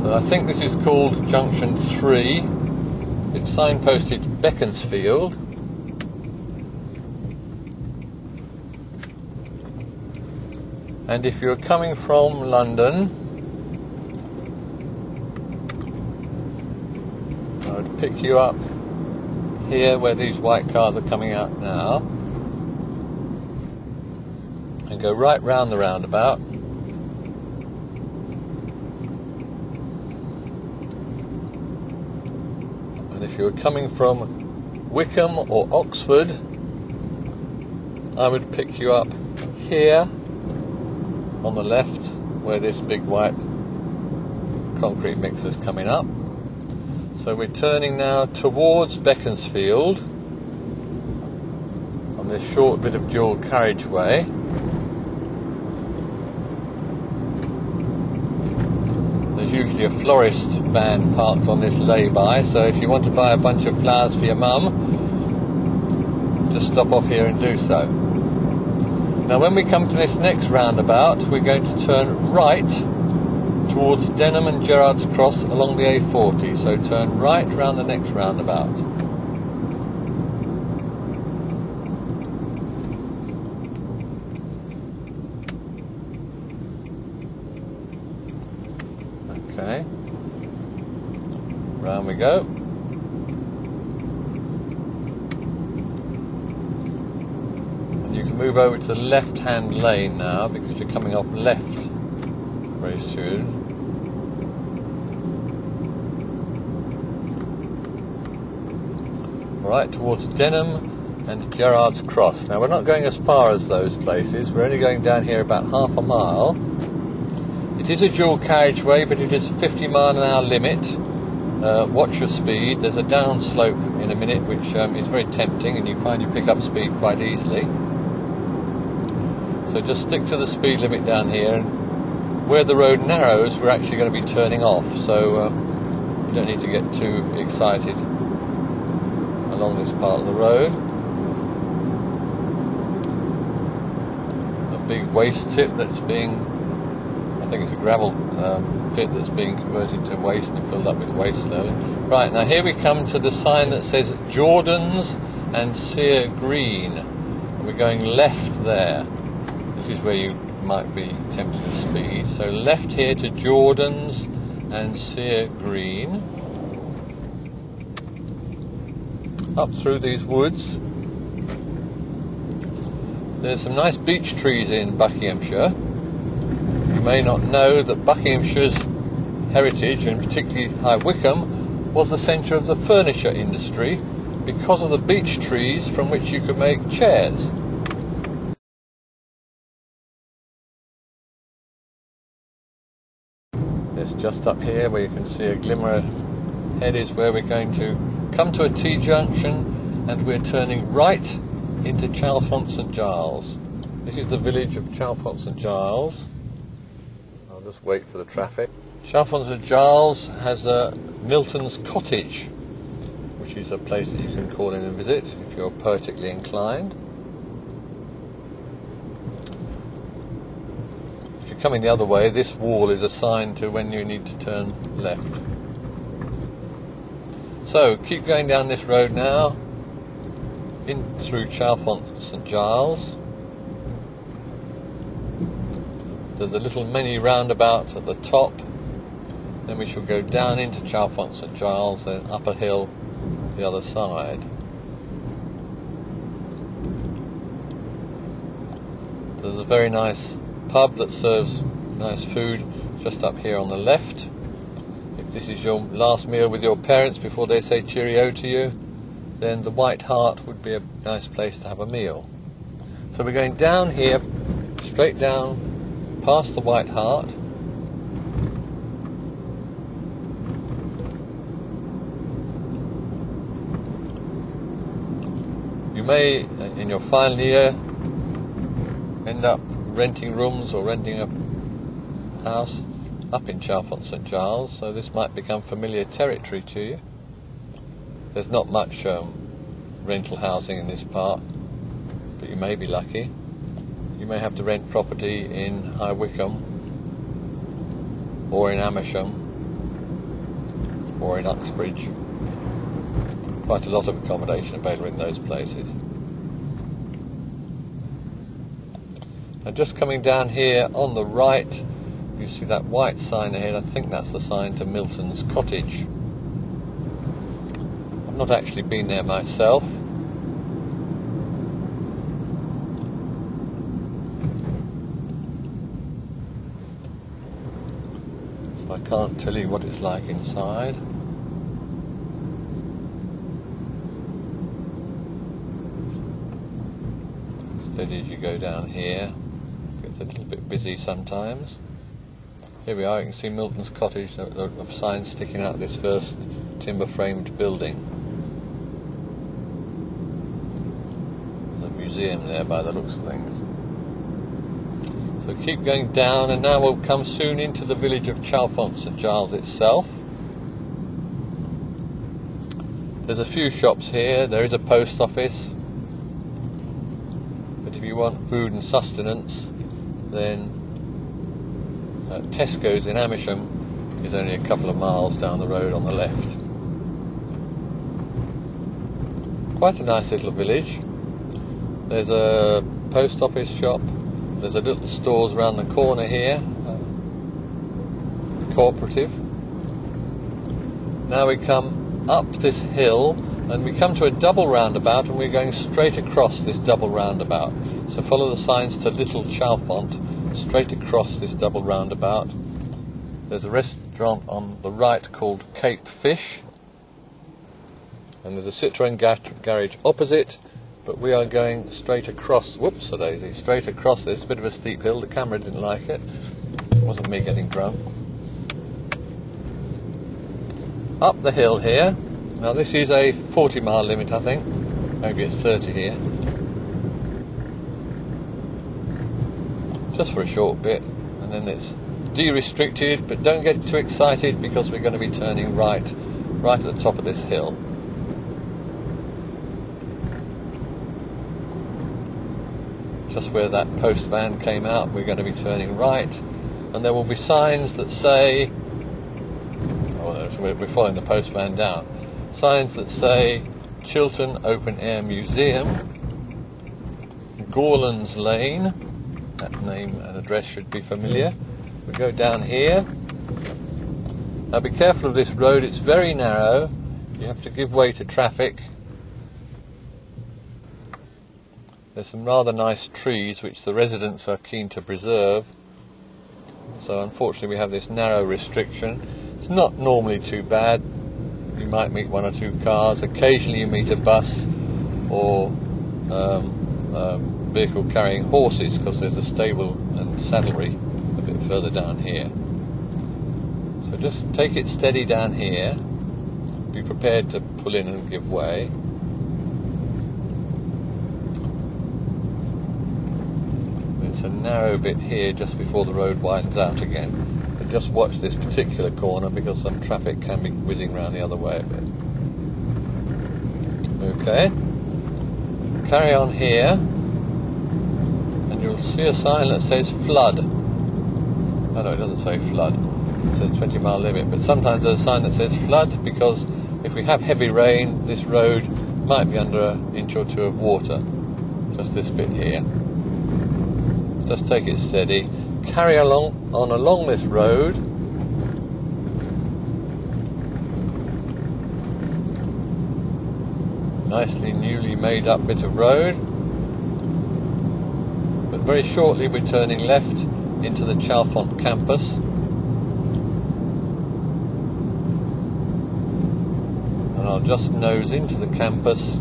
So I think this is called Junction 3. It's signposted Beaconsfield. And if you're coming from London, I would pick you up here where these white cars are coming out now and go right round the roundabout. And if you were coming from Wickham or Oxford, I would pick you up here on the left where this big white concrete mixer is coming up. So we're turning now towards Beaconsfield on this short bit of dual carriageway. There's usually a florist van parked on this lay-by, so if you want to buy a bunch of flowers for your mum, just stop off here and do so. Now when we come to this next roundabout, we're going to turn right towards Denham and Gerrard's Cross along the A40, so turn right round the next roundabout. Okay, round we go. And you can move over to the left-hand lane now because you're coming off left very soon. Right towards Denham and Gerrard's Cross. Now we're not going as far as those places, we're only going down here about half a mile. It is a dual carriageway, but it is a 50-mile-an-hour limit. Watch your speed. There's a down slope in a minute which is very tempting, and you find you pick up speed quite easily. So just stick to the speed limit down here, and where the road narrows we're actually going to be turning off, so you don't need to get too excited along this part of the road. A big waste tip that's being, I think it's a gravel pit that's being converted to waste and filled up with waste slowly. Right, now here we come to the sign that says Jordan's and Sear Green. And we're going left there. This is where you might be tempted to speed. So left here to Jordan's and Sear Green. Up through these woods. There's some nice beech trees in Buckinghamshire. You may not know that Buckinghamshire's heritage, and particularly High Wycombe, was the centre of the furniture industry because of the beech trees from which you could make chairs. It's just up here where you can see a glimmer ahead is where we're going to come to a T-junction, and we're turning right into Chalfont St Giles. This is the village of Chalfont St Giles. I'll just wait for the traffic. Chalfont St Giles has a Milton's Cottage, which is a place that you can call in and visit if you're poetically inclined. If you're coming the other way, this wall is a sign to when you need to turn left. So keep going down this road now, in through Chalfont St Giles. There's a little mini roundabout at the top. Then we shall go down into Chalfont St Giles, then up a hill the other side. There's a very nice pub that serves nice food just up here on the left. If this is your last meal with your parents before they say cheerio to you, then the White Hart would be a nice place to have a meal. So we're going down here, straight down, past the White Hart. You may, in your final year, end up renting rooms or renting a house up in Chalfont St Giles, so this might become familiar territory to you. There's not much rental housing in this part, but you may be lucky. You may have to rent property in High Wycombe or in Amersham or in Uxbridge. Quite a lot of accommodation available in those places. And just coming down here on the right, you see that white sign ahead. I think that's the sign to Milton's Cottage. I've not actually been there myself. So I can't tell you what it's like inside. Steady as you go down here. It's a little bit busy sometimes. Here we are, you can see Milton's Cottage, of signs sticking out of this first timber-framed building. There's a museum there by the looks of things. So keep going down, and now we'll come soon into the village of Chalfont St Giles itself. There's a few shops here, there is a post office, but if you want food and sustenance, then Tesco's in Amersham is only a couple of miles down the road on the left. Quite a nice little village. There's a post office shop, there's a little stores around the corner here, cooperative. Now we come up this hill and we come to a double roundabout, and we're going straight across this double roundabout. So follow the signs to Little Chalfont, straight across this double roundabout. There's a restaurant on the right called Cape Fish, and there's a Citroën garage opposite, but we are going straight across, whoops-a-daisy, straight across this. Bit of a steep hill, the camera didn't like it. It wasn't me getting drunk. Up the hill here. Now this is a 40-mile limit, I think. Maybe it's 30 here. Just for a short bit, and then it's de-restricted, but don't get too excited because we're going to be turning right at the top of this hill. Just where that post van came out, we're going to be turning right, and there will be signs that say, we're following the post van down, signs that say Chiltern Open Air Museum, Gorlands Lane. That name and address should be familiar. We go down here. Now be careful of this road, it's very narrow. You have to give way to traffic. There's some rather nice trees which the residents are keen to preserve. So unfortunately we have this narrow restriction. It's not normally too bad. You might meet one or two cars. Occasionally you meet a bus or vehicle carrying horses, because there's a stable and saddlery a bit further down here. So just take it steady down here. Be prepared to pull in and give way. It's a narrow bit here just before the road widens out again. But just watch this particular corner because some traffic can be whizzing around the other way a bit. Okay. Carry on here. You'll see a sign that says flood. Oh no, it doesn't say flood. It says 20-mile limit. But sometimes there's a sign that says flood because if we have heavy rain, this road might be under an inch or two of water. Just this bit here. Just take it steady. Carry along this road. Nicely newly made up bit of road. Very shortly we're turning left into the Chalfont Campus. And I'll just nose into the campus